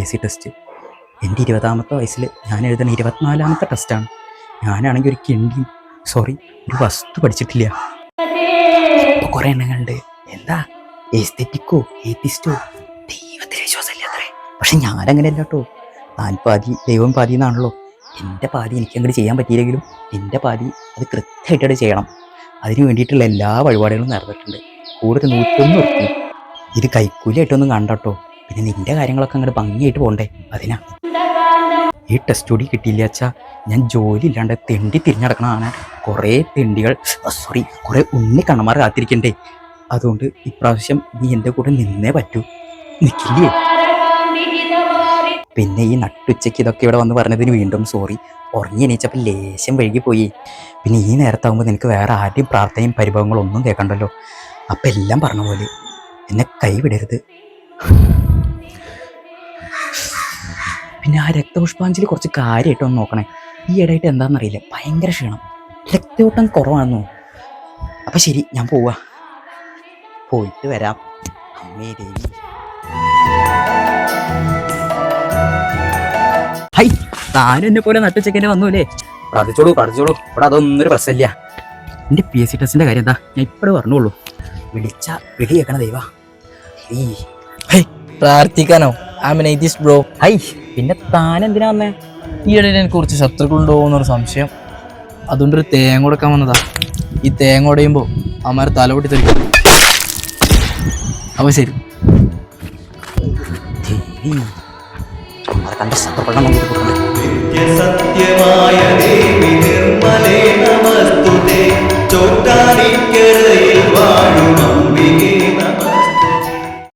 PSC test. എൻ്റെ 20ാമത്തെ വയസ്സിൽ ഞാൻ എഴുതുന്ന 24ാമത്തെ ടെസ്റ്റാണ്. ഞാനാണെങ്കിൽ ഒരു വസ്തു പഠിച്ചിട്ടില്ല. ഇപ്പോൾ കുറേ എണ്ണങ്ങളുണ്ട്. എന്താ എസ്തെറ്റിക്കോ ഏത്തിസ്റ്റോ ദൈവത്തിൽ വിശ്വാസമില്ല അത്രേ. പക്ഷെ ഞാനങ്ങനെയല്ല കേട്ടോ. താൻ പാതി ദൈവം പാതി എന്നാണല്ലോ. എൻ്റെ പാതി എനിക്കങ്ങോട്ട് ചെയ്യാൻ പറ്റിയില്ലെങ്കിലും എൻ്റെ പാതി അത് കൃത്യമായിട്ടത് ചെയ്യണം. അതിന് വേണ്ടിയിട്ടുള്ള എല്ലാ വഴിപാടുകളും നടന്നിട്ടുണ്ട്. കൂടുതൽ 101 ഉറുപ്പിക. ഇത് കൈക്കൂലിയായിട്ടൊന്നും കണ്ടോ. പിന്നെ നിൻ്റെ കാര്യങ്ങളൊക്കെ അങ്ങോട്ട് ഭംഗിയായിട്ട് പോകണ്ടേ, അതിനാ. ഈ ടെസ്റ്റ് കൂടി കിട്ടിയില്ല വെച്ചാൽ ഞാൻ ജോലി ഇല്ലാണ്ട് തെണ്ടി തിരിഞ്ഞടക്കണതാണ്. കുറേ കുറേ ഉണ്ണിക്കണ്ണന്മാർ കാത്തിരിക്കണ്ടേ. അതുകൊണ്ട് ഇപ്രാവശ്യം നീ എൻ്റെ കൂടെ നിന്നേ പറ്റൂ. നിൽക്കില്ലേ? പിന്നെ ഈ നട്ടുച്ചയ്ക്ക് ഇതൊക്കെ ഇവിടെ വന്ന് പറഞ്ഞതിന് വീണ്ടും സോറി. ഉറങ്ങി എണീച്ചപ്പോൾ ലേശം വൈകിപ്പോയി. പിന്നെ ഈ നേരത്താകുമ്പോൾ നിനക്ക് വേറെ ആരുടെയും പ്രാർത്ഥനയും പരിഭവങ്ങളൊന്നും കേൾക്കണ്ടല്ലോ. അപ്പം എല്ലാം പറഞ്ഞ പോലെ എന്നെ കൈവിടരുത്. പിന്നെ ആ രക്തപുഷ്പാഞ്ജലി കുറച്ച് കാര്യമായിട്ടൊന്ന് നോക്കണേ. ഈ ഇടയായിട്ട് എന്താണെന്നറിയില്ല, ഭയങ്കര ക്ഷീണം, രക്തയോട്ടം കുറവാണെന്നോ. അപ്പം ശരി, ഞാൻ പോയിട്ട് വരാം. അമ്മേ ദേവി. ഹൈ, താനും എന്നെ പോലെ നട്ടുച്ചക്കന്നെ വന്നൂല്ലേ? പ്രാർത്ഥിച്ചോളൂ. ഇവിടെ അതൊന്നൊരു പ്രശ്നമില്ല. എൻ്റെ PSC ടെസ്റ്റിൻ്റെ കാര്യം എന്താ ഞാൻ ഇപ്പോഴും പറഞ്ഞോളൂ. വിളിച്ച വിളി കേൾക്കണ ദൈവാ. പ്രാർത്ഥിക്കാനോ? ബ്രോ. ഹൈ, പിന്നെ താൻ എന്തിനാ വന്നേ? ഈയിടെ എനിക്ക് കുറച്ച് ശത്രുക്കളുണ്ടോ എന്നൊരു സംശയം. അതുകൊണ്ടൊരു തേങ്ങ കൊടുക്കാൻ വന്നതാ. ഈ തേങ്ങ ഉടയുമ്പോൾ അമ്മമാരെ തലപൊട്ടി തെറിക്കും. അപ്പോൾ ശരി. സത്യമായ ദേവി നിർമ്മലേ നമസ്തുതേ ചോറ്റാനിക്കരയേ